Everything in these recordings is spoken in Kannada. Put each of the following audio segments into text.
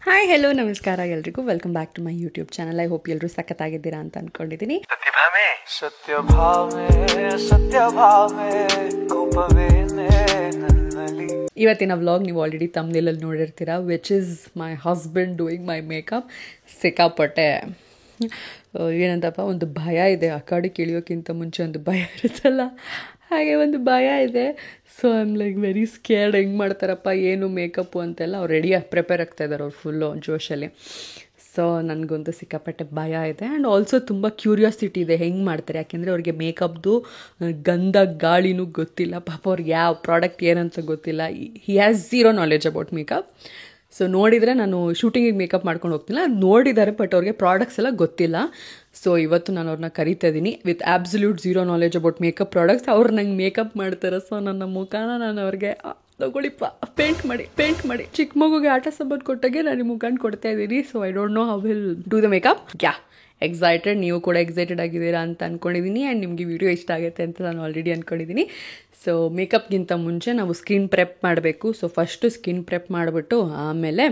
ಹಾಯ್ ಹೆಲೋ ನಮಸ್ಕಾರ ಎಲ್ರಿಗೂ welcome back to my YouTube channel. I hope ಎಲ್ಲರೂ ಸಖತ್ತಾಗಿದ್ದೀರಾ ಅಂತ ಅಂದ್ಕೊಂಡಿದ್ದೀನಿ. ಇವತ್ತಿನ ವ್ಲಾಗ್ ನೀವು ಆಲ್ರೆಡಿ ತಮ್ನೇಲಲ್ಲಿ ನೋಡಿರ್ತೀರಾ, which is my husband doing my makeup. ಸಿಕ್ಕಾಪಟ್ಟೆ ಏನಂತಪ್ಪ, ಒಂದು ಭಯ ಇದೆ. ಆ ಕಡೆಗೆ ಇಳಿಯೋಕ್ಕಿಂತ ಮುಂಚೆ ಒಂದು ಭಯ ಇರುತ್ತಲ್ಲ, ಹಾಗೆ ಒಂದು ಭಯ ಇದೆ. So I am like very scared. ಹೆಂಗೆ ಮಾಡ್ತಾರಪ್ಪ ಏನು ಮೇಕಪ್ಪು ಅಂತೆಲ್ಲ. ಅವ್ರು ಪ್ರಿಪೇರ್ ಆಗ್ತಾಯಿದ್ದಾರೆ ಅವ್ರು ಫುಲ್ಲು ಜೋಶಲ್ಲಿ. ಸೊ ನನಗಂತೂ ಸಿಕ್ಕಾಪಟ್ಟೆ ಭಯ ಇದೆ ಆ್ಯಂಡ್ ಆಲ್ಸೋ ತುಂಬ ಕ್ಯೂರಿಯಾಸಿಟಿ ಇದೆ ಹೆಂಗೆ ಮಾಡ್ತಾರೆ. ಯಾಕೆಂದರೆ ಅವ್ರಿಗೆ ಮೇಕಪ್ದು ಗಂಧ ಗಾಳಿನೂ ಗೊತ್ತಿಲ್ಲ. ಪಾಪ ಅವ್ರಿಗೆ ಯಾವ ಪ್ರಾಡಕ್ಟ್ ಏನಂತ ಗೊತ್ತಿಲ್ಲ. He has zero knowledge about makeup. So ನೋಡಿದರೆ ನಾನು ಶೂಟಿಂಗಿಗೆ ಮೇಕಪ್ ಮಾಡ್ಕೊಂಡು ಹೋಗ್ತಿಲ್ಲ, ನೋಡಿದ್ದಾರೆ ಬಟ್ ಅವ್ರಿಗೆ ಪ್ರಾಡಕ್ಟ್ಸ್ ಎಲ್ಲ ಗೊತ್ತಿಲ್ಲ. ಸೊ ಇವತ್ತು ನಾನು ಅವ್ರನ್ನ ಕರಿತಾ ಇದ್ದೀನಿ with absolute zero knowledge about makeup products. ಅವ್ರು ನಂಗೆ ಮೇಕಪ್ ಮಾಡ್ತಾರೆ. ಸೊ ನನ್ನ ಮುಖನ ನಾನು ಅವ್ರಿಗೆ ತಗೊಳ್ಳಿಪ್ಪ ಪೇಂಟ್ ಮಾಡಿ ಚಿಕ್ಕ ಮಗುಗೆ ಆಟ ಸಬ್ಬತ್ ಕೊಟ್ಟಾಗೆ ನಾನು ಮುಖಾನ್ ಕೊಡ್ತಾ ಇದ್ದೀನಿ. So I don't know how will do the makeup. Excited, ನೀವು ಕೂಡ ಎಕ್ಸೈಟೆಡ್ ಆಗಿದ್ದೀರಾ ಅಂತ ಅಂದ್ಕೊಂಡಿದ್ದೀನಿ ಆ್ಯಂಡ್ ನಿಮಗೆ ವಿಡಿಯೋ ಇಷ್ಟ ಆಗುತ್ತೆ ಅಂತ ನಾನು ಆಲ್ರೆಡಿ ಅಂದ್ಕೊಂಡಿದ್ದೀನಿ. ಸೊ ಮೇಕಪ್ಗಿಂತ ಮುಂಚೆ ನಾವು ಸ್ಕಿನ್ ಪ್ರೆಪ್ ಮಾಡಬೇಕು. ಸೊ ಫಸ್ಟು ಸ್ಕಿನ್ ಪ್ರೆಪ್ ಮಾಡಿಬಿಟ್ಟು ಆಮೇಲೆ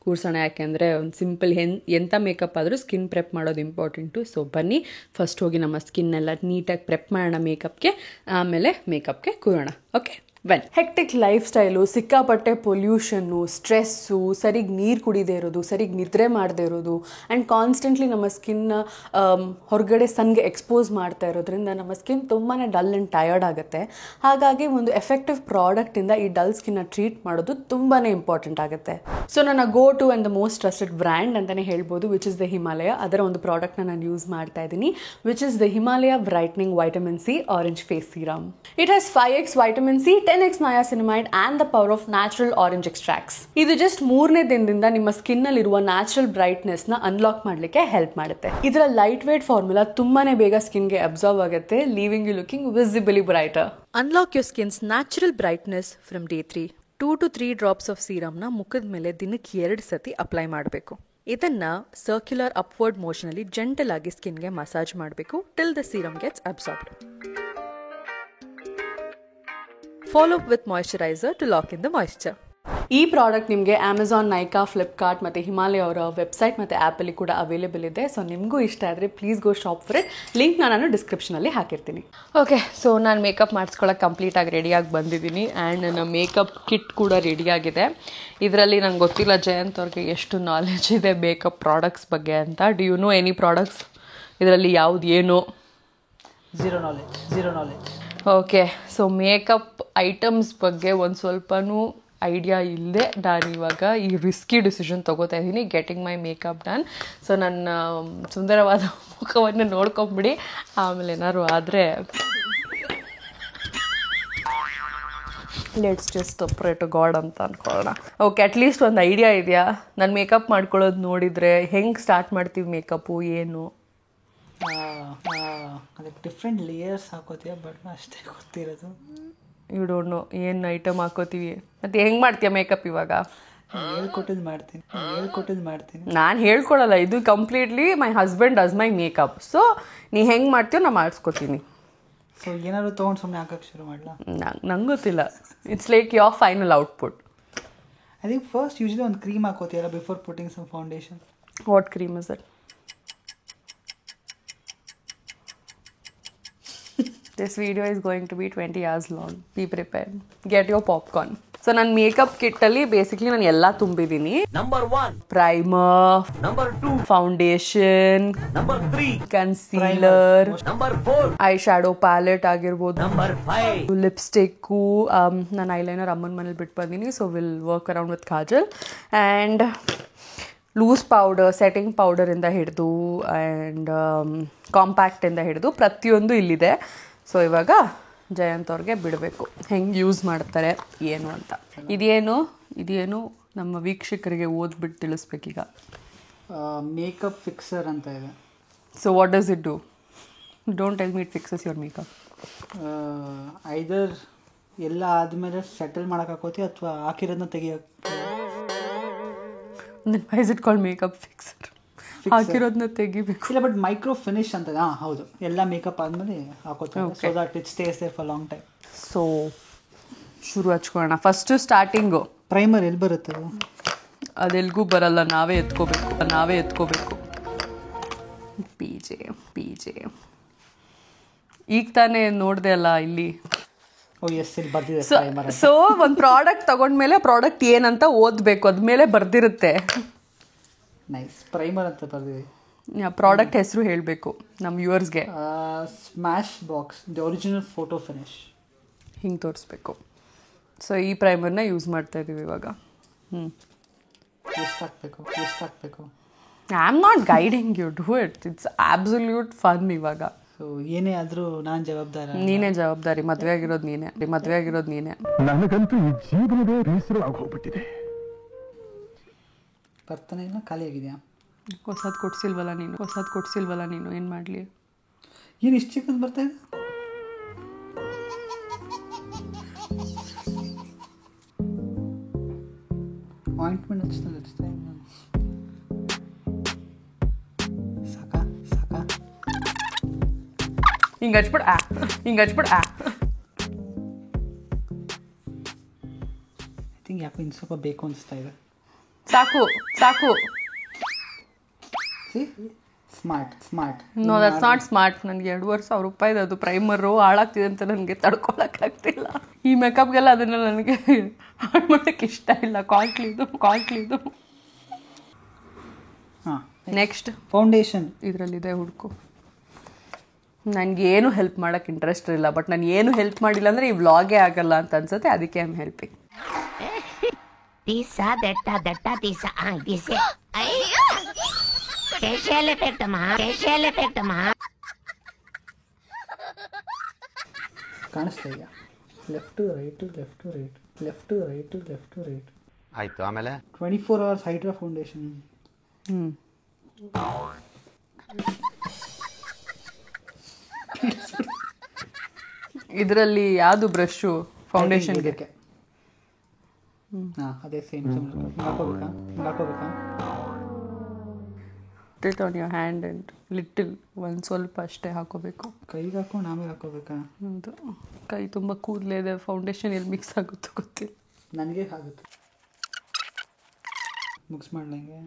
ಕೂರ್ಸೋಣ. ಯಾಕೆಂದರೆ ಒಂದು ಸಿಂಪಲ್ ಎಂಥ ಮೇಕಪ್ ಆದರೂ ಸ್ಕಿನ್ ಪ್ರೆಪ್ ಮಾಡೋದು ಇಂಪಾರ್ಟೆಂಟು. ಸೊ ಬನ್ನಿ ಫಸ್ಟ್ ಹೋಗಿ ನಮ್ಮ ಸ್ಕಿನ್ನೆಲ್ಲ ನೀಟಾಗಿ ಪ್ರೆಪ್ ಮಾಡೋಣ ಮೇಕಪ್ಗೆ, ಆಮೇಲೆ ಮೇಕಪ್ಗೆ ಕೂರೋಣ. Okay well, hectic lifestyle, ಸಿಕ್ಕಾಪಟ್ಟೆ ಪೊಲ್ಯೂಷನ್ನು, ಸ್ಟ್ರೆಸ್ಸು, ಸರಿಗೆ ನೀರು ಕುಡಿದೇ ಇರೋದು, ಸರಿಗೆ ನಿದ್ರೆ ಮಾಡದೇ ಇರೋದು ಆ್ಯಂಡ್ ಕಾನ್ಸ್ಟೆಂಟ್ಲಿ ನಮ್ಮ ಸ್ಕಿನ್ನ ಹೊರಗಡೆ ಸನ್ಗೆ ಎಕ್ಸ್ಪೋಸ್ ಮಾಡ್ತಾ ಇರೋದ್ರಿಂದ ನಮ್ಮ ಸ್ಕಿನ್ ತುಂಬಾ ಡಲ್ ಆ್ಯಂಡ್ ಟಯರ್ಡ್ ಆಗುತ್ತೆ. ಹಾಗಾಗಿ ಒಂದು ಎಫೆಕ್ಟಿವ್ ಪ್ರಾಡಕ್ಟಿಂದ ಈ ಡಲ್ ಸ್ಕಿನ್ನ ಟ್ರೀಟ್ ಮಾಡೋದು ತುಂಬಾ ಇಂಪಾರ್ಟೆಂಟ್ ಆಗುತ್ತೆ. ಸೊ ನನ್ನ go to and the most trusted brand ಅಂತಲೇ ಹೇಳ್ಬೋದು, ವಿಚ್ ಇಸ್ ದ ಹಿಮಾಲಯ. ಅದರ ಒಂದು ಪ್ರಾಡಕ್ಟ್ನ ನಾನು ಯೂಸ್ ಮಾಡ್ತಾ ಇದ್ದೀನಿ, which is the Himalaya brightening vitamin C orange face serum. It has 5x vitamin C, 10x niacinamide and the power of natural orange extracts. ಇದು ಜಸ್ಟ್ 3ನೇ ದಿನದಿಂದ ನಿಮ್ಮ ಸ್ಕಿನ್ ಅಲ್ಲಿ ಇರುವ ನ್ಯಾಚುರಲ್ ಬ್ರೈಟ್ನೆಸ್ ನ ಅನ್ಲಾಕ್ ಮಾಡಲಿಕ್ಕೆ ಹೆಲ್ಪ್ ಮಾಡುತ್ತೆ. ಇದರ ಲೈಟ್ ವೇಟ್ ಫಾರ್ಮುಲಾ ತುಂಬಾನೇ ಬೇಗ ಸ್ಕಿನ್ ಗೆ ಅಬ್ಸಾರ್ವ್ ಆಗುತ್ತೆ, leaving you looking visibly brighter. Unlock your skin's natural brightness from day 3. 2 to 3 drops of serum ನ ಮುಖದ ಮೇಲೆ ದಿನಕ್ಕೆ 2 ಸತಿ ಅಪ್ಲೈ ಮಾಡಬೇಕು. ಇದನ್ನ ಸರ್ಕ್ಯುಲರ್ ಅಪ್ವರ್ಡ್ ಮೋಷನ್ ಅಲ್ಲಿ ಜೆಂಟಲ್ ಆಗಿ ಸ್ಕಿನ್ ಗೆ ಮಸಾಜ್ ಮಾಡಬೇಕು till the serum gets absorbed. Follow up with moisturizer to lock in the moisture. ಈ ಪ್ರಾಡಕ್ಟ್ ನಿಮಗೆ ಅಮೆಝಾನ್, ನೈಕಾ, ಫ್ಲಿಪ್ಕಾರ್ಟ್ ಮತ್ತು ಹಿಮಾಲಯ ಅವರ ವೆಬ್ಸೈಟ್ ಮತ್ತು ಆ್ಯಪಲ್ಲಿ ಕೂಡ ಅವೈಲೇಬಲ್ ಇದೆ. ಸೊ ನಿಮಗೂ ಇಷ್ಟ ಆದರೆ please go shop for it. ಲಿಂಕ್ನ ನಾನು ಡಿಸ್ಕ್ರಿಪ್ಷನಲ್ಲಿ ಹಾಕಿರ್ತೀನಿ. ಓಕೆ, ಸೊ ನಾನು ಮೇಕಪ್ ಮಾಡಿಸ್ಕೊಳ್ಳೋಕೆ ಕಂಪ್ಲೀಟಾಗಿ ರೆಡಿಯಾಗಿ ಬಂದಿದ್ದೀನಿ ಆ್ಯಂಡ್ ನನ್ನ ಮೇಕಪ್ ಕಿಟ್ ಕೂಡ ರೆಡಿಯಾಗಿದೆ. ಇದರಲ್ಲಿ ನಂಗೆ ಗೊತ್ತಿಲ್ಲ ಜಯಂತ್ ಅವ್ರಿಗೆ ಎಷ್ಟು ನಾಲೆಜ್ ಇದೆ ಮೇಕಪ್ ಪ್ರಾಡಕ್ಟ್ಸ್ ಬಗ್ಗೆ ಅಂತ. Do you know any products ಇದರಲ್ಲಿ ಯಾವ್ದು ಏನು? Zero knowledge. Okay, so makeup items ಬಗ್ಗೆ ಒಂದು ಸ್ವಲ್ಪನೂ ಐಡಿಯಾ ಇಲ್ಲದೆ ನಾನು ಇವಾಗ ಈ ರಿಸ್ಕಿ ಡಿಸಿಷನ್ ತೊಗೋತಾ ಇದ್ದೀನಿ, getting my makeup done. So ನನ್ನ ಸುಂದರವಾದ ಮುಖವನ್ನು ನೋಡ್ಕೊಂಬಿಡಿ, ಆಮೇಲೆ ಏನಾದ್ರು ಆದರೆ let's just pray to God ಅಂತ ಅಂದ್ಕೊಳ್ಳೋಣ. ಓಕೆ, ಅಟ್ಲೀಸ್ಟ್ ಒಂದು ಐಡಿಯಾ ಇದೆಯಾ? ನಾನು ಮೇಕಪ್ ಮಾಡ್ಕೊಳ್ಳೋದು ನೋಡಿದರೆ ಹೆಂಗೆ ಸ್ಟಾರ್ಟ್ ಮಾಡ್ತೀವಿ ಮೇಕಪ್ಪು ಏನು? ಅದಕ್ಕೆ ಡಿಫ್ರೆಂಟ್ ಲೇಯರ್ಸ್ ಹಾಕೋತೀಯ, ಬಟ್ ಅಷ್ಟೇ ಗೊತ್ತಿರೋದು. ಯು ಡೋಂಟ್ ನೋ ಏನು ಐಟಮ್ ಹಾಕೋತೀವಿ ಮತ್ತು ಹೆಂಗೆ ಮಾಡ್ತೀಯ ಮೇಕಪ್ ಇವಾಗ? ಹೇಳ್ಕೊಟ್ಟಿದ್ದು ಮಾಡ್ತೀನಿ. ನಾನು ಹೇಳ್ಕೊಡಲ್ಲ, ಇದು completely my husband does my makeup. So ನೀ ಹೆಂಗೆ ಮಾಡ್ತೀಯೋ ನಾನು ಮಾಡಿಸ್ಕೊತೀನಿ. ಸೊ ಏನಾದ್ರು ತೊಗೊಂಡು ಸುಮ್ಮನೆ ಹಾಕೋಕ್ಕೆ ಶುರು ಮಾಡಲ? ನಂಗೆ ಗೊತ್ತಿಲ್ಲ. It's like your final output. I think first usually ಒಂದು ಕ್ರೀಮ್ ಹಾಕೋತೀಯಲ್ಲ before putting some foundation. What cream is it? This video is going to be 20 hours long. Be prepared. Get your popcorn. So ನನ್ನ ಮೇಕಪ್ ಕಿಟ್ಟಲ್ಲಿ ಬೇಸಿಕ್ಲಿ ನಾನು ಎಲ್ಲ ತುಂಬಿದ್ದೀನಿ. Number 1 primer, number 2 foundation, number 3 concealer, number 4 eye shadow palette ಆಗಿರ್ಬೋದು, ನಂಬರ್ 5 ಲಿಪ್ಸ್ಟಿಕ್ಕು. ನಾನು ಐಲೈನರ್ ಅಮ್ಮನ ಮನೇಲಿ ಬಿಟ್ಟು ಬಂದೀನಿ. So will work around with kajal and loose powder, setting ಪೌಡರಿಂದ ಹಿಡಿದು ಆ್ಯಂಡ್ ಕಾಂಪ್ಯಾಕ್ಟಿಂದ ಹಿಡಿದು ಪ್ರತಿಯೊಂದು ಇಲ್ಲಿದೆ. ಸೊ ಇವಾಗ ಜಯಂತ್ ಅವ್ರಿಗೆ ಬಿಡಬೇಕು ಹೆಂಗೆ ಯೂಸ್ ಮಾಡ್ತಾರೆ ಏನು ಅಂತ. ಇದೇನು ನಮ್ಮ ವೀಕ್ಷಕರಿಗೆ ಓದ್ಬಿಟ್ಟು ತಿಳಿಸ್ಬೇಕೀಗ. ಮೇಕಪ್ ಫಿಕ್ಸರ್ ಅಂತ ಇದೆ. So what does it do? Don't tell me it fixes your makeup. Either ಎಲ್ಲ ಆದಮೇಲೆ ಸೆಟಲ್ ಮಾಡೋಕೆ ಹಾಕೋತಿ ಅಥವಾ ಹಾಕಿರೋದನ್ನ ತೆಗಿಯೋಕೆ. Why is it called makeup fixer? ಹಾಕಿರೋದನ್ನ ತೆಗಿಬೇಕು. ಇಲ್ಲ, ಬಟ್ ಮೈಕ್ರೋ ಫಿನಿಶ್ ಅಂತ. ಹೌದು, ಎಲ್ಲ ಮೇಕಪ್ ಆದಮೇಲೆ ಹಾಕೋತಾರೆ. So that it stays there for long time. So ಶುರು ಹಚ್ಕೊಳ್ಳೋಣ. ಫಸ್ಟು ಸ್ಟಾರ್ಟಿಂಗು ಪ್ರೈಮರ್ ಎಲ್ಲಿ ಬರುತ್ತೆ? ಅದೆಲ್ಗೂ ಬರಲ್ಲ, ನಾವೇ ಎತ್ಕೋಬೇಕು. ಪಿ ಜೆ ಈಗ ತಾನೇ ನೋಡಿದೆ ಅಲ್ಲ ಇಲ್ಲಿ. ಇಲ್ಲಿ ಬರ್ದಿದೆ ಸೊ ಒಂದು ಪ್ರಾಡಕ್ಟ್ ತಗೊಂಡ್ಮೇಲೆ ಪ್ರಾಡಕ್ಟ್ ಏನಂತ ಓದಬೇಕು, ಅದ್ಮೇಲೆ ಬರ್ದಿರುತ್ತೆ. ನೈಸ್. ಪ್ರೈಮರ್ ಅಂತ ಬರ್ದಿದೆ. ಪ್ರಾಡಕ್ಟ್ ಹೆಸರು ಹೇಳಬೇಕು ನಮ್ಮ ವ್ಯೂವರ್ಸ್ಗೆ. Smashbox the original photo finish ಹಿಂಗೆ ತೋರಿಸ್ಬೇಕು. ಸೊ ಈ ಪ್ರೈಮರ್ನ ಯೂಸ್ ಮಾಡ್ತಾ ಇದ್ದೀವಿ ಇವಾಗ. ಎಷ್ಟು ಹಾಕಬೇಕು? I am not guiding you, do it's absolute fun ಇವಾಗ. ಸೊ ಏನೇ ಆದರೂ ನಾನು ಜವಾಬ್ದಾರ. ನೀನೇ ಜವಾಬ್ದಾರಿ. ಮದುವೆ ಆಗಿರೋದು ನೀನೇ. ನನಗಂತೂ ಈ ಜೀವನವೇ ಬೇಸರ ಆಗೋಗ್ಬಿಟ್ಟಿದೆ. ಬರ್ತಾನೆ ಇಲ್ಲ, ಖಾಲಿ ಆಗಿದೆಯಾ? ಹೊಸದು ಕೊಡ್ಸಿಲ್ವಲ್ಲ ನೀನು ಏನು ಮಾಡಲಿ? ಏನು ಇಷ್ಟು ಚಿಕ್ಕದು ಬರ್ತಾ ಇದೆ? ಆಯಿಂಟ್ಮೆಂಟ್ ಹಚ್ತಾ ಸಾಕಾ ಹಿಂಗೆ ಹಚ್ಬಿಡ್ ಐ ಥಿಂಕ್ ಯಾಕೋ ಇನ್ನು ಸ್ವಲ್ಪ ಬೇಕು ಅನಿಸ್ತಾ ಇದೆ. ಸಾಕು. Smart. No, that's not smart. ನನಗೆ 2,500 ರೂಪಾಯಿದು ಅದು ಪ್ರೈಮರು ಹಾಳಾಗ್ತಿದೆ ಅಂತ ನನಗೆ ತಡ್ಕೊಳಕ್ಕಾಗ್ತಿಲ್ಲ. ಈ ಮೇಕಪ್ಗೆಲ್ಲ ಅದನ್ನು ನನಗೆ ಹಾಳು ಮಾಡೋಕ್ಕೆ ಇಷ್ಟ ಇಲ್ಲ. ಕಾಸ್ಟ್ಲಿದು. ಹಾಂ, ನೆಕ್ಸ್ಟ್ ಫೌಂಡೇಶನ್ ಇದರಲ್ಲಿದೆ, ಹುಡುಕು. ನನಗೇನು ಹೆಲ್ಪ್ ಮಾಡೋಕ್ಕೆ ಇಂಟ್ರೆಸ್ಟ್ ಇಲ್ಲ, ಬಟ್ ನಾನು ಏನು ಹೆಲ್ಪ್ ಮಾಡಿಲ್ಲ ಅಂದರೆ ಈ ವ್ಲಾಗೇ ಆಗಲ್ಲ ಅಂತ ಅನ್ಸುತ್ತೆ. ಅದಕ್ಕೆ ಐ ಆಮ್ ಹೆಲ್ಪಿಂಗ್. ಕಾಣಿಸ್ತಾ ಇದೆಯಾ? Left right. ಆಯ್ತು. ಆಮೇಲೆ 24 hours ಹೈಡ್ರಾ ಫೌಂಡೇಶನ್. ಇದರಲ್ಲಿ ಯಾವುದು ಬ್ರಷು ಫೌಂಡೇಶನ್ಗೆ? ಹಾಂ, ಅದೇ ಸೇಮ್ ಹಾಕೋಬೇಕಾ? It on your hand and little ಒಂದು ಸ್ವಲ್ಪ ಅಷ್ಟೇ ಹಾಕೋಬೇಕು. ಕೈಗೆ ಹಾಕೊಂಡು ಆಮೇಲೆ ಹಾಕೋಬೇಕಾ? ಹೌದು. ಕೈ ತುಂಬ ಕೂದಲೇ ಇದೆ, ಫೌಂಡೇಶನ್ ಎಲ್ಲಿ ಮಿಕ್ಸ್ ಆಗುತ್ತೋ ಗೊತ್ತಿಲ್ಲ. ನನಗೆ ಆಗುತ್ತೆ. ಮುಗ್ಸ್ ಮಾಡ್ಲಂಗೆ.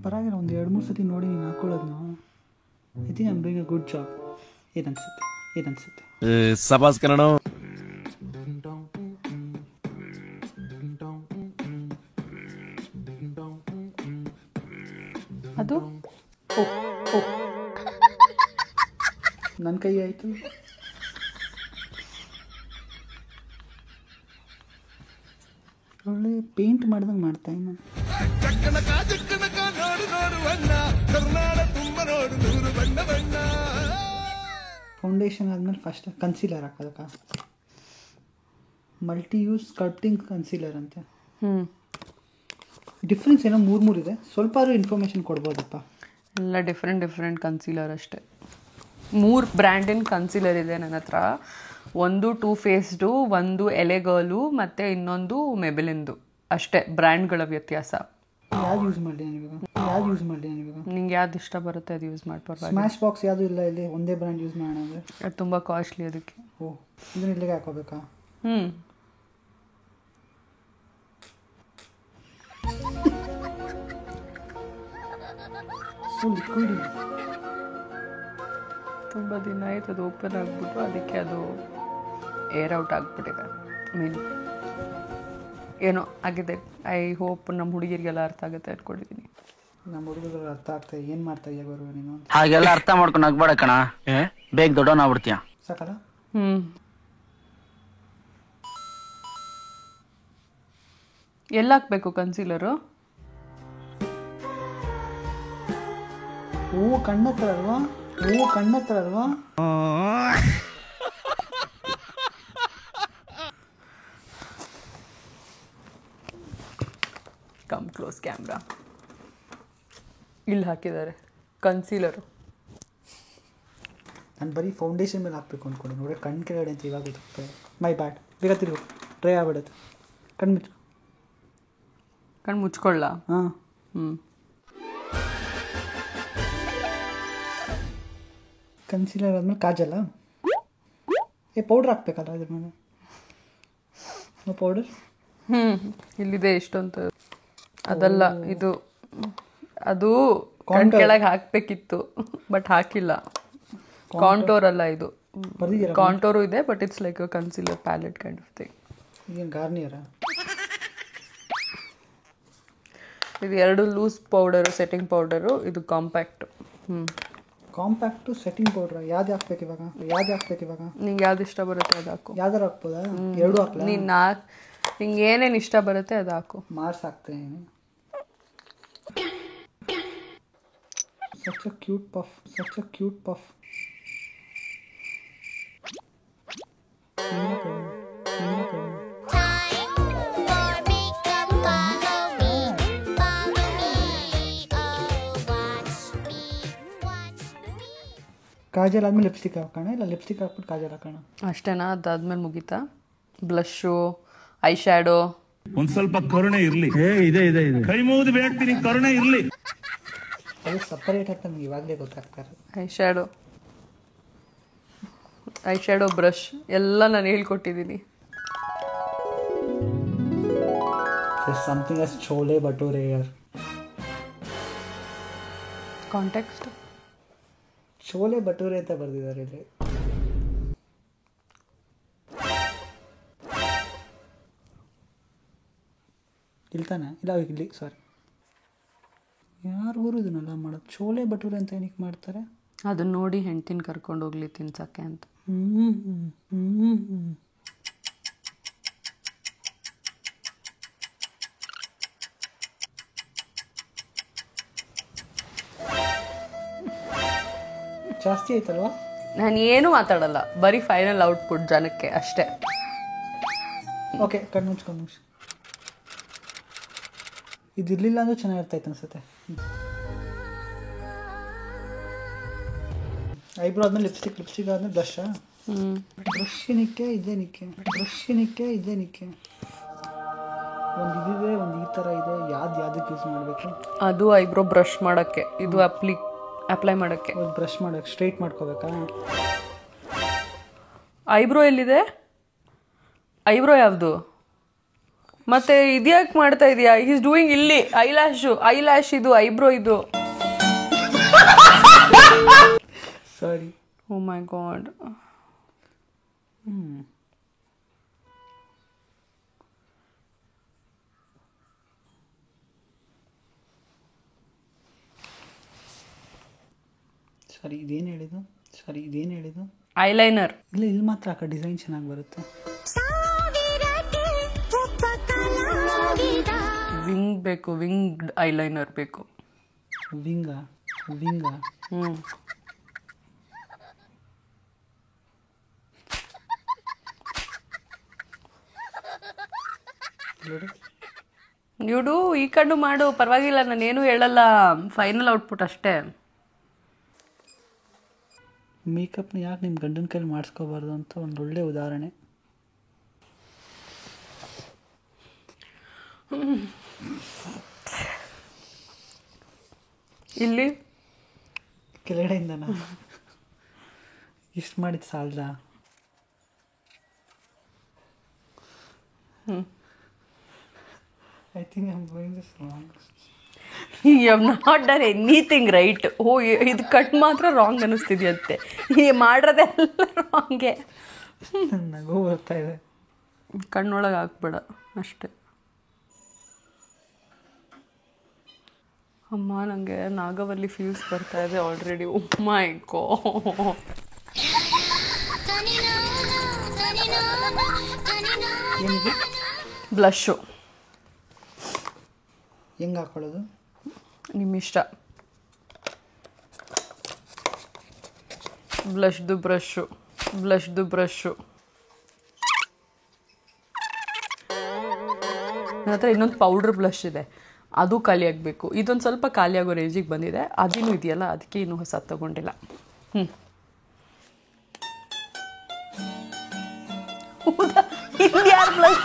ಪರವಾಗಿಲ್ಲ, ಒಂದು 2-3 ಸತಿ ನೋಡಿ ನೀನು ಹಾಕೊಳ್ಳೋದು. I think I am doing a good job. ಏನನ್ಸುತ್ತೆ? ಸಬಾಸ್ ಕನ್ನಡ. ಅದು ನನ್ನ ಕೈ ಆಯಿತು. ಒಳ್ಳೆ ಪೇಂಟ್ ಮಾಡ್ದಂಗೆ ಮಾಡ್ತಾ ಇನ್ನು. ಫೌಂಡೇಶನ್ ಆದಮೇಲೆ ಫಸ್ಟ್ ಕನ್ಸೀಲರ್ ಹಾಕೋದಕ್ಕ. ಮಲ್ಟಿ ಯೂಸ್ ಸ್ಕಲ್ಪ್ಟಿಂಗ್ ಕನ್ಸೀಲರ್ ಅಂತೆ. ಡಿಫ್ರೆನ್ಸ್ ಏನೋ 3 ಇದೆ. ಸ್ವಲ್ಪ ಆದರೂ ಇನ್ಫಾರ್ಮೇಷನ್ ಕೊಡ್ಬೋದಪ್ಪ. ಎಲ್ಲ ಡಿಫ್ರೆಂಟ್ ಕನ್ಸೀಲರ್ ಅಷ್ಟೇ. 3 ಬ್ರ್ಯಾಂಡಿನ ಕನ್ಸೀಲರ್ ಇದೆ ನನ್ನ ಹತ್ರ. ಒಂದು ಟೂ ಫೇಸ್ಡು, ಒಂದು ಎಲೆಗರ್ಲು, ಮತ್ತು ಇನ್ನೊಂದು ಮೆಬೆಲಿನ್ದು. ಅಷ್ಟೇ ಬ್ರ್ಯಾಂಡ್ಗಳ ವ್ಯತ್ಯಾಸ. ಯಾವ್ದು ಯೂಸ್ ಮಾಡಲಿ ನನಗೆ? ನಿಂಗೆ ಯಾವ್ದು ಇಷ್ಟ ಬರುತ್ತೆ ಅದು ಯೂಸ್ ಮಾಡ್ಬಾರ್ದು. ಸ್ಮ್ಯಾಶ್ ಬಾಕ್ಸ್ ಯಾವುದು ಇಲ್ಲ ಇಲ್ಲಿ, ಒಂದೇ ಬ್ರ್ಯಾಂಡ್ ಯೂಸ್ ಮಾಡೋಣ ಅಂದರೆ ಅದು ತುಂಬ ಕಾಸ್ಟ್ಲಿ. ಅದಕ್ಕೆ ಇದನ್ನ ಇಲ್ಲಿಗೆ ಹಾಕೋಬೇಕಾ? ಲಿಕ್ವಿಡ್ ತುಂಬ ದಿನ ಆಯ್ತು ಅದು ಓಪನ್ ಆಗಿಬಿಟ್ಟು, ಅದಕ್ಕೆ ಅದು ಏರ್ ಔಟ್ ಆಗಿಬಿಟ್ಟಿದೆ. ಏನೋ ಆಗಿದೆ. ಐ ಹೋಪ್ ನಮ್ಮ ಹುಡುಗಿರಿಗೆಲ್ಲ ಅರ್ಥ ಆಗುತ್ತೆ ಅಂದ್ಕೊಂಡಿದ್ದೀನಿ. ನಮ್ಮ ಹುಡುಗರು ಅರ್ಥ ಆಗ್ತದೆ. ಏನು ಮಾಡ್ತಾ ಇದೆಯಾ ಬರುವ ನೀನು? ಹಾಗೆಲ್ಲ ಅರ್ಥ ಮಾಡ್ಕೊಂಡು ಆಗ್ಬೇಡ ಕಣ, ಬೇಗ ದೊಡ್ಡವನಾಗ್ಬಿಡ್ತೀಯ. ಸಾಕಲ್ಲ? ಎಲ್ಲ ಹಾಕ್ಬೇಕು ಕನ್ಸೀಲರು? ಹೂವು ಕಣ್ಣತ್ರ ಅಲ್ವಾ? Come close camera. ಇಲ್ಲಿ ಹಾಕಿದ್ದಾರೆ ಕನ್ಸೀಲರು. ನಾನು ಬರೀ ಫೌಂಡೇಶನ್ ಮೇಲೆ ಹಾಕ್ಬೇಕು ಅಂದ್ಕೊಂಡು ನೋಡಿ, ಕಣ್ಣು ಕೆಳಗಡೆ ಅಂತ ಇವಾಗ ಗೊತ್ತಾಗ್ತದೆ. ಮೈ ಬ್ಯಾಡ್. ಬೇಗ ತಿರುಗು, ಡ್ರೈ ಆಗ್ಬಿಡುತ್ತೆ. ಕಣ್ಣು ಮುಚ್ಕೊಳ್ಳ. ಹಾಂ, ಕನ್ಸೀಲರ್ ಆದ್ಮೇಲೆ ಕಾಜಲ್ಲ ಪೌಡ್ರ್ ಹಾಕ್ಬೇಕಲ್ಲ ಅದ್ರ ಮೇಲೆ ಪೌಡರ್ ಇಲ್ಲಿದೆ ಇಷ್ಟೊಂದು ಅದಲ್ಲ ಇದು ಅದು ಕಣ್ ಕೆಳಗೆ ಹಾಕ್ಬೇಕಿತ್ತು ಬಟ್ ಹಾಕಿಲ್ಲ ಕಾಂಟೋರ್ ಅಲ್ಲ ಇದು ಕಾಂಟೋರು ಇದೆ but it's like a concealer palette kind of thing ಏನು ಗಾರ್ನಿಯರಾ ಇದು 2 ಲೂಸ್ ಪೌಡರು ಸೆಟ್ಟಿಂಗ್ ಪೌಡರು ಇದು ಕಾಂಪ್ಯಾಕ್ಟ್ ಕಾಂಪ್ಯಾಕ್ಟು ಸೆಟ್ಟಿಂಗ್ ಪೌಡ್ರ ಯಾವ್ದು ಹಾಕ್ಬೇಕು ಇವಾಗ ನಿಂಗೆ ಯಾವ್ದು ಇಷ್ಟ ಬರುತ್ತೆ ಅದು ಹಾಕು ಯಾವ್ದಾರು ಹಾಕ್ಬೋದಾ 2 ಹಾಕ್ಲಾ ನಿಂಗೆ ಏನೇನು ಇಷ್ಟ ಬರುತ್ತೆ ಅದು ಹಾಕು ಮಾರ್ಸ್ ಹಾಕ್ತೇನೆ such a cute puff Kajal ಆದ್ಮೇಲೆ ಲಿಪ್ಸ್ಟಿಕ್ ಹಾಕೋಣ ಇಲ್ಲ ಲಿಪ್ಸ್ಟಿಕ್ ಹಾಕ್ಬಿಟ್ಟು ಕಾಜಲ್ ಹಾಕೋಣ ಅಷ್ಟೇನಾ ಅದಾದ್ಮೇಲೆ ಮುಗೀತಾ ಬ್ಲಷು ಐ ಶ್ಯಾಡೋ ಒಂದ್ ಸ್ವಲ್ಪ ಕರುಣೆ ಇರ್ಲಿ ಇದೆ ಕೈ ಮುಗಿದು ಬೇಡ್ತೀನಿ ಕರುಣೆ ಇರ್ಲಿ ಅದು ಸಪರೇಟ್ ಅಂತ ನಮ್ಗೆ ಇವಾಗಲೇ ಗೊತ್ತಾಗ್ತಾರೆ ಐ ಶ್ಯಾಡೋ ಬ್ರಷ್ ಎಲ್ಲ ನಾನು ಹೇಳ್ಕೊಟ್ಟಿದ್ದೀನಿ ಸಮಥಿಂಗ್ as ಚೋಲೆ ಭಟೂರೆ ಯಾರ್ ಕಾಂಟೆಕ್ಸ್ಟ್ ಚೋಲೆ ಭಟೂರೆ ಅಂತ ಬರ್ದಿದ್ದಾರೆ ಇಲ್ಲಿ ಇಲ್ತಾನೆ ಇಲ್ಲ ಇಲ್ಲಿ ಸಾರಿ ಯಾರು ಇದನ್ನೆಲ್ಲ ಮಾಡೋದು ಚೋಲೆ ಭಟೂರೆ ಅಂತ ಏನಕ್ಕೆ ಮಾಡ್ತಾರೆ ಅದನ್ನ ನೋಡಿ ಹೆಂಡ್ತಿನ ಕರ್ಕೊಂಡು ಹೋಗ್ಲಿ ತಿನ್ಸಕ್ಕೆ ಅಂತ ಜಾಸ್ತಿ ಆಯ್ತಲ್ವಾ ನಾನು ಏನು ಮಾತಾಡಲ್ಲ ಬರೀ ಫೈನಲ್ ಔಟ್ಪುಟ್ ಜನಕ್ಕೆ ಅಷ್ಟೇ ಓಕೆ ಕಣ್ಣು ಮುಚ್ಚು ಇದಿರಲಿಲ್ಲ ಅಂದ್ರೆ ಚೆನ್ನಾಗಿರ್ತಾಯಿತ್ತು ಅನ್ಸುತ್ತೆ ಐಬ್ರೋ ಆದ್ಮೇಲೆ ಲಿಪ್ಸ್ಟಿಕ್ ಆದ್ಮೇಲೆ ಬ್ಲಷ್ ಬ್ರಷ್ನಿಕ್ಕೆ ಇದೇ ನಿಕ್ಕೆ ಒಂದು ಇದಿದೆ ಒಂದು ಈ ಥರ ಇದೆ ಯಾವ್ದಕ್ಕೆ ಯೂಸ್ ಮಾಡಬೇಕು ಅದು ಐಬ್ರೋ ಬ್ರಷ್ ಮಾಡೋಕ್ಕೆ ಇದು ಅಪ್ಲೈ ಮಾಡೋಕ್ಕೆ ಬ್ರಷ್ ಮಾಡೋಕ್ಕೆ ಸ್ಟ್ರೈಟ್ ಮಾಡ್ಕೋಬೇಕಾ ಐಬ್ರೋ ಎಲ್ಲಿದೆ ಐಬ್ರೋ ಯಾವುದು ಮತ್ತೆ ಇದ್ಯಾಕೆ ಮಾಡ್ತಾ ಇದೀಯಾ ಈಸ್ ಡೂಯಿಂಗ್ ಇಲ್ಲಿ ಐಲ್ಯಾಶ್ ಇದು ಐಬ್ರೋ ಇದು ಸಾರಿ ಓ ಮೈ ಗಾಡ್ ಸರಿ ಇದೇನು ಹೇಳಿದ್ದು ಐಲೈನರ್ ಇಲ್ಲ ಇಲ್ಲಿ ಮಾತ್ರ ಹಾಕ ಡಿಸೈನ್ ಚೆನ್ನಾಗಿ ಬರುತ್ತೆ ವಿಂಗ್ ಬೇಕು ವಿಂಗ್ ಐಲೈನರ್ ಬೇಕು ವಿಂಗಾ ಇವ್ಡು ಈ ಕಣ್ಣು ಮಾಡು ಪರವಾಗಿಲ್ಲ ನಾನೇನು ಹೇಳಲ್ಲ ಫೈನಲ್ ಔಟ್ಪುಟ್ ಅಷ್ಟೇ ಮೇಕಪ್ನ ಯಾಕೆ ನಿಮ್ಮ ಗಂಡನ ಕೈಲಿ ಮಾಡಿಸ್ಕೋಬಾರ್ದು ಅಂತ ಒಂದು ಒಳ್ಳೆ ಉದಾಹರಣೆ ಇಲ್ಲಿ ಕೆಳಗಡೆಯಿಂದನಾ ಇಷ್ಟು ಮಾಡಿದ್ದು ಸಾಲದ I think I am going this wrong you have not done anything right ಇದು ಕಟ್ ಮಾತ್ರ ರಾಂಗ್ ಅನ್ನಿಸ್ತಿದ್ಯಂತೆ ಮಾಡಿರೋದೆಲ್ಲ ರಾಂಗೆ ನಗು ಬರ್ತಾ ಇದೆ ಕಣ್ಣೊಳಗೆ ಹಾಕ್ಬೇಡ ಅಷ್ಟೆ ಅಮ್ಮ ನನಗೆ ನಾಗವಲ್ಲಿ ಫೀಲ್ಸ್ ಬರ್ತಾ ಇದೆ ಆಲ್ರೆಡಿ ಓ ಮೈ ಗಾಡ್ ಏನಿದೆ ಬ್ಲಷು ಹೆಂಗೆ ಹಾಕೊಳ್ಳೋದು ನಿಮ್ಮ ಇಷ್ಟ ಬ್ಲಷ್ದು ಬ್ರಷು ನನ್ನ ಹತ್ರ ಇನ್ನೊಂದು ಪೌಡ್ರ್ ಬ್ಲಷ್ ಇದೆ ಅದು ಖಾಲಿ ಆಗಬೇಕು ಇದೊಂದು ಸ್ವಲ್ಪ ಖಾಲಿ ಆಗೋ ರೇಂಜಿಗೆ ಬಂದಿದೆ ಅದೇನು ಇದೆಯಲ್ಲ ಅದಕ್ಕೆ ಇನ್ನೂ ಹೊಸ ತಗೊಂಡಿಲ್ಲ ಇಲ್ಲಿ ಯಾರು ಬ್ಲಶ್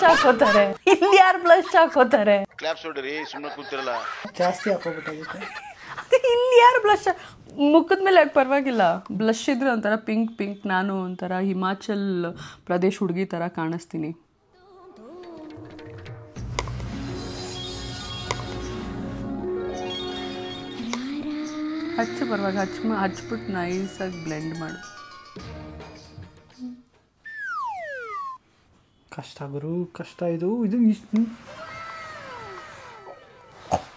ಹಾಕೋತಾರೆ ಕ್ಲಾಪ್ಸ್ ಹೊಡ್ರಿ ಸುಮ್ಮನೆ ಕೂತಿರಲ್ಲ. ಜಾಸ್ತಿ ಹಾಕೋಬಿಟ್ಟಾಗಿತ್ತು. ಇಲ್ಲಿ ಯಾರು ಬ್ಲಶ್ ಮುಖದ ಮೇಲೆ ಯಾಕೆ ಪರವಾಗಿಲ್ಲ, ಬ್ಲಶ್ ಇದ್ರೆ ಒಂಥರ ಪಿಂಕ್ ನಾನು ಒಂಥರ ಹಿಮಾಚಲ್ ಪ್ರದೇಶ್ ಹುಡುಗಿ ಥರ ಕಾಣಿಸ್ತೀನಿ. ಹಚ್ಚು ಪರವಾಗಿ ಹಚ್ಬಿಟ್ಟು ನೈಸಾಗಿ ಬ್ಲೆಂಡ್ ಮಾಡು. ಕಷ್ಟ ಗುರು, ಕಷ್ಟ ಇದು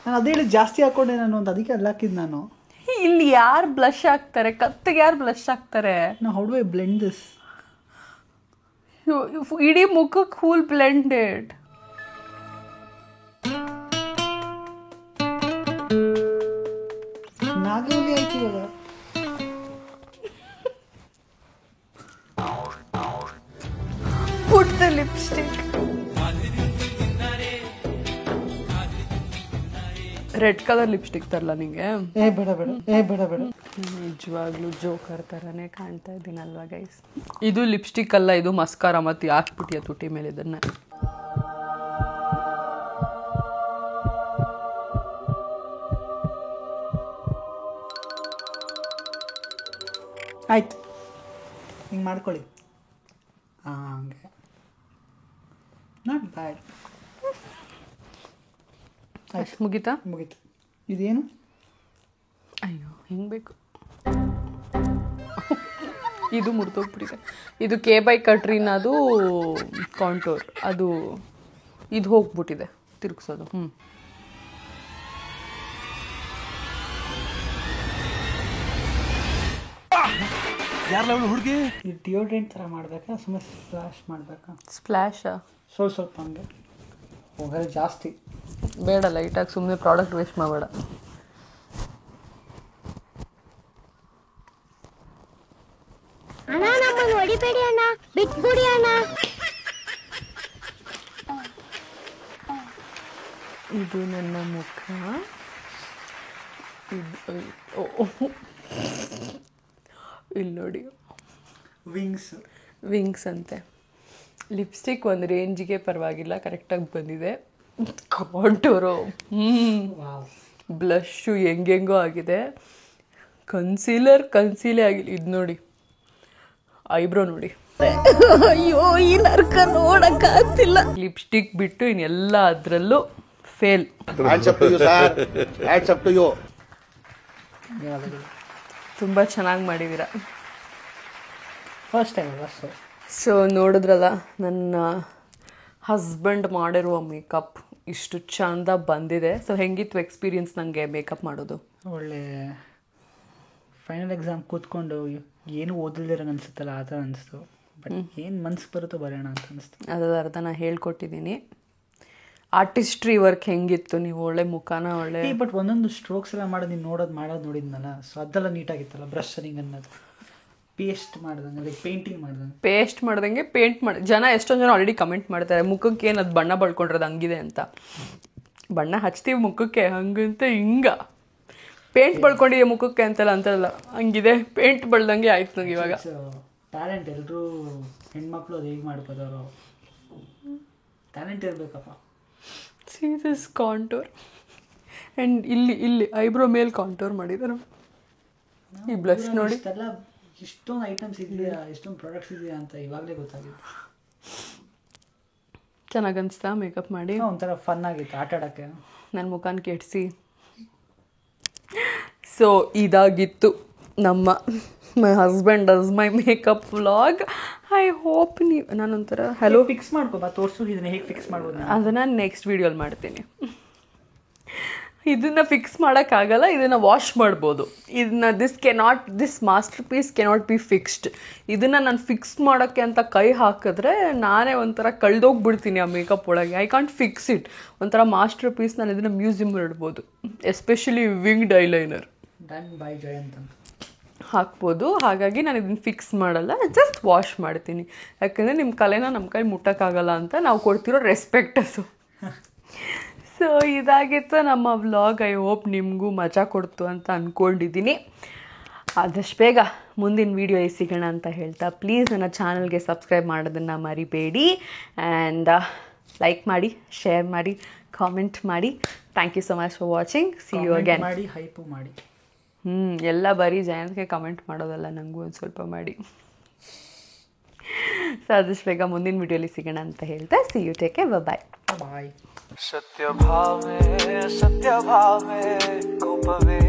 ನಾನು ಅದೇ ಹೇಳಿ ಜಾಸ್ತಿ ಹಾಕೊಂಡೆ ನಾನು, ಅದಕ್ಕೆ ಅಲ್ಲಿ ಹಾಕಿದ್ದು ನಾನು. ಇಲ್ಲಿ ಯಾರು ಬ್ಲಶ್ ಹಾಕ್ತಾರೆ, ಕತ್ತಿಗೆ ಯಾರು ಬ್ಲಶ್ ಹಾಕ್ತಾರೆ? ನಾ how do I blend this? ಇಡೀ ಮುಖಕ್ಕೆ ಫುಲ್ ಬ್ಲೆಂಡೆಡ್. ನಾಗವಲ್ಲಿ ಆಯ್ತು ಇವಾಗ. Put the lipstick. Red colour lipstick ತರಲ್ಲ ನಿಂಗೆ? ಬೇಡ ನಿಜವಾಗ್ಲೂ ಜೋಕರ್ ಥರನೇ ಕಾಣ್ತಾ ಇದ್ದೀನಲ್ವಾ ಗೈಸ್? ಇದು ಲಿಪ್ಸ್ಟಿಕ್ ಅಲ್ಲ, ಇದು ಮಸ್ಕಾರ. ಮತ್ತೆ ಹಾಕ್ಬಿಟ್ಟಿಯ ತುಟಿ ಮೇಲೆ ಇದನ್ನ. ಆಯ್ತು, ಹಿಂಗೆ ಮಾಡ್ಕೊಳ್ಳಿ. ಹಂಗೆ ನಾಟ್ ಬ್ಯಾಡ್. ಅಷ್ಟು ಮುಗೀತಾ? ಮುಗೀತು. ಇದೇನು? ಅಯ್ಯೋ ಹಿಂಗೆ ಬೇಕು. ಇದು ಮುರಿದೋಗ್ಬಿಟ್ಟಿದೆ. ಇದು ಕೆ ಬೈ ಕಟ್ರಿನದು ಕಾಂಟೋರ್. ಅದು ಇದು ಹೋಗ್ಬಿಟ್ಟಿದೆ ತಿರುಗಿಸೋದು. ಹುಡುಗಿ ಡಿಯೋಡ್ರೆಂಟ್ ಥರ ಮಾಡಬೇಕಾ, ಸುಮ್ಮನೆ ಸ್ಪ್ಲಾಶ್ ಮಾಡಬೇಕಾ? ಸ್ಪ್ಲಾಶಾ? ಸ್ವಲ್ಪ ಹಂಗೆ ಹೋಗಲ್ಲ, ಜಾಸ್ತಿ ಬೇಡ, ಲೈಟಾಗಿ ಸುಮ್ಮನೆ ಪ್ರಾಡಕ್ಟ್ ವೇಸ್ಟ್ ಮಾಡಬೇಡ. ಅಣ್ಣ ನಮ್ಮನ್ನು ಹೊಡಿಬೇಡಿ ಅಣ್ಣ, ಬಿಟ್ಬಿಡಿ ಅಣ್ಣ. ಇದು ನನ್ನ ಮುಖ. ಇಲ್ಲಿ ನೋಡಿ, ವಿಂಗ್ಸ್ ಅಂತೆ. ಲಿಪ್ಸ್ಟಿಕ್ ಒಂದು ರೇಂಜಿಗೆ ಪರವಾಗಿಲ್ಲ, ಕರೆಕ್ಟಾಗಿ ಬಂದಿದೆ. ಕಾಂಟೂರು ಬ್ಲಶ್ಶು ಹೆಂಗೆಂಗೋ ಆಗಿದೆ. ಕನ್ಸೀಲೇ ಆಗಿಲ್ಲ. ಇದು ನೋಡಿ, ಐಬ್ರೋ ನೋಡಿ. ಅಯ್ಯೋ ಈ ನರ್ಕ ನೋಡಕ್ಕಾಗ್ತಿಲ್ಲ. ಲಿಪ್ಸ್ಟಿಕ್ ಬಿಟ್ಟು ಇನ್ನೆಲ್ಲ ಅದರಲ್ಲೂ ಫೇಲ್. ತುಂಬ ಚೆನ್ನಾಗಿ ಮಾಡಿದ್ದೀರಾ. First time. ಸೊ ನೋಡಿದ್ರಲ್ಲ, ನನ್ನ ಹಸ್ಬೆಂಡ್ ಮಾಡಿರುವ ಮೇಕಪ್ ಇಷ್ಟು ಚಂದ ಬಂದಿದೆ. ಸೊ ಹೆಂಗಿತ್ತು ಎಕ್ಸ್ಪೀರಿಯನ್ಸ್ ನನಗೆ ಮೇಕಪ್ ಮಾಡೋದು? ಒಳ್ಳೆ ಫೈನಲ್ ಎಕ್ಸಾಮ್ ಕೂತ್ಕೊಂಡು ಏನು ಓದಲ್ದಿರಂಗೆ ಅನಿಸುತ್ತಲ್ಲ, ಆ ಥರ ಅನಿಸ್ತು. ಬಟ್ ಏನು ಮನ್ಸಿಗೆ ಬರುತ್ತೋ ಬರೋಣ ಅಂತ ಅನಿಸ್ತು. ಅರ್ಧ ನಾನು ಹೇಳ್ಕೊಟ್ಟಿದ್ದೀನಿ. ಆರ್ಟಿಸ್ಟ್ರಿ ವರ್ಕ್ ಹೆಂಗಿತ್ತು? ನೀವು ಒಳ್ಳೆ ಮುಖಾನ ಒಳ್ಳೆ. ಬಟ್ ಒಂದೊಂದು ಸ್ಟ್ರೋಕ್ಸ್ ಎಲ್ಲ ಮಾಡೋದು ನೀನು ಮಾಡೋದು ನೋಡಿದ್ನಲ್ಲ, ಸೊ ಅದೆಲ್ಲ ನೀಟಾಗಿತ್ತಲ್ಲ. ಬ್ರಷರಿಂಗ್ ಅನ್ನೋದು, ಪೇಸ್ಟ್ ಮಾಡ್ದಂಗೆ, ಪೇಂಟ್ ಮಾಡ್ದಂಗೆ ಜನ ಎಷ್ಟೊಂದು ಜನ ಆಲ್ರೆಡಿ ಕಮೆಂಟ್ ಮಾಡ್ತಾರೆ, ಮುಖಕ್ಕೆ ಏನು ಅದು ಬಣ್ಣ ಬಳ್ಕೊಂಡಿರೋದು ಹಂಗಿದೆ ಅಂತ. ಬಣ್ಣ ಹಚ್ತೀವಿ ಮುಖಕ್ಕೆ ಹಂಗಂತ ಹಿಂಗ, ಪೇಂಟ್ ಬಳ್ಕೊಂಡಿದೆ ಮುಖಕ್ಕೆ ಅಂತಾರಲ್ಲ ಹಂಗಿದೆ. ಪೇಂಟ್ ಬಳ್ದಂಗೆ ಆಯ್ತು ನಂಗೆ ಇವಾಗ. ಟ್ಯಾಲೆಂಟ್ ಎಲ್ಲರೂ ಹೆಣ್ಮಕ್ಳು ಅದು ಹೇಗೆ ಮಾಡ್ಕೋತಾರೋ, ಟ್ಯಾಲೆಂಟ್ ಇರಬೇಕಪ್ಪ. See this contour. ಆ್ಯಂಡ್ ಇಲ್ಲಿ ಐಬ್ರೋ ಮೇಲೆ ಕಾಂಟೂರ್ ಮಾಡಿದ್ದಾರೆ. ಈ ಬ್ಲಷ್ ನೋಡಿ, ಇಷ್ಟೊಂದು ಐಟಮ್ಸ್ ಇದೆಯಾ, ಎಷ್ಟೊಂದು ಪ್ರಾಡಕ್ಟ್ಸ್ ಇದೆಯಾ ಅಂತ ಇವಾಗಲೇ ಗೊತ್ತಾಗಿತ್ತು. ಚೆನ್ನಾಗಿ ಅನಿಸ್ತಾ ಮೇಕಪ್ ಮಾಡಿ? ಒಂಥರ ಫನ್ ಆಗಿತ್ತು ಆಟ ಆಡೋಕ್ಕೆ. ನನ್ನ ಮುಖಾನ ಕೆಡಿಸಿ. ಸೊ ಇದಾಗಿತ್ತು ನಮ್ಮ my husband does my makeup vlog. I hope ನೀವು ನಾನೊಂಥರ ಹಲೋ ಫಿಕ್ಸ್ ಮಾಡ್ಕೋಬಾ, ತೋರಿಸು ಇದನ್ನ ಹೇಗೆ ಫಿಕ್ಸ್ ಮಾಡ್ಬೋದು. ಅದನ್ನು ನೆಕ್ಸ್ಟ್ ವೀಡಿಯೋಲಿ ಮಾಡ್ತೀನಿ. ಇದನ್ನು ಫಿಕ್ಸ್ ಮಾಡೋಕ್ಕಾಗಲ್ಲ, ಇದನ್ನು ವಾಶ್ ಮಾಡ್ಬೋದು. ಇದನ್ನ this masterpiece cannot be fixed. ಇದನ್ನು ನಾನು ಫಿಕ್ಸ್ ಮಾಡೋಕ್ಕೆ ಅಂತ ಕೈ ಹಾಕಿದ್ರೆ ನಾನೇ ಒಂಥರ ಕಳೆದೋಗ್ಬಿಡ್ತೀನಿ ಆ ಮೇಕಪ್ ಒಳಗೆ. I can't fix it. ಒಂಥರ ಮಾಸ್ಟರ್ ಪೀಸ್. ನಾನು ಇದನ್ನು ಮ್ಯೂಸಿಯಮ್ ಇಡ್ಬೋದು. Especially winged eyeliner done by Jayant ಹಾಕ್ಬೋದು. ಹಾಗಾಗಿ ನಾನು ಇದನ್ನು ಫಿಕ್ಸ್ ಮಾಡಲ್ಲ, ಜಸ್ಟ್ ವಾಶ್ ಮಾಡ್ತೀನಿ. ಯಾಕಂದರೆ ನಿಮ್ಮ ಕಲೆನ ನಮ್ಮ ಕೈ ಮುಟ್ಟೋಕ್ಕಾಗಲ್ಲ ಅಂತ ನಾವು ಕೊಡ್ತಿರೋ ರೆಸ್ಪೆಕ್ಟ್ ಅದು. ಸೊ ಇದಾಗಿತ್ತು ನಮ್ಮ ವ್ಲಾಗ್. ಐ ಹೋಪ್ ನಿಮಗೂ ಮಜಾ ಕೊಡ್ತು ಅಂತ ಅಂದ್ಕೊಂಡಿದ್ದೀನಿ. ಆದಷ್ಟು ಬೇಗ ಮುಂದಿನ ವೀಡಿಯೋಲಿ ಸಿಗೋಣ ಅಂತ ಹೇಳ್ತಾ ಪ್ಲೀಸ್ ನನ್ನ ಚಾನಲ್ಗೆ ಸಬ್ಸ್ಕ್ರೈಬ್ ಮಾಡೋದನ್ನು ಮರಿಬೇಡಿ ಆ್ಯಂಡ್ ಲೈಕ್ ಮಾಡಿ, ಶೇರ್ ಮಾಡಿ, ಕಾಮೆಂಟ್ ಮಾಡಿ. Thank you so much for watching. See you again. ಮಾಡಿ, ಹೈಪು ಮಾಡಿ. ಎಲ್ಲ ಬರೀ ಜಯಂತ್ಗೆ ಕಮೆಂಟ್ ಮಾಡೋದಲ್ಲ, ನನಗೂ ಒಂದು ಸ್ವಲ್ಪ ಮಾಡಿ. ಸೊ ಆದಷ್ಟು ಬೇಗ ಮುಂದಿನ ವಿಡಿಯೋಲಿ ಸಿಗೋಣ ಅಂತ ಹೇಳ್ತಾ ಸಿ ಯು, ಟೇಕ್ ಕೇರ್, ಬಾಯ್ ಬಾಯ್. ಸತ್ಯ ಭಾವೆ ಕೋಪವೇ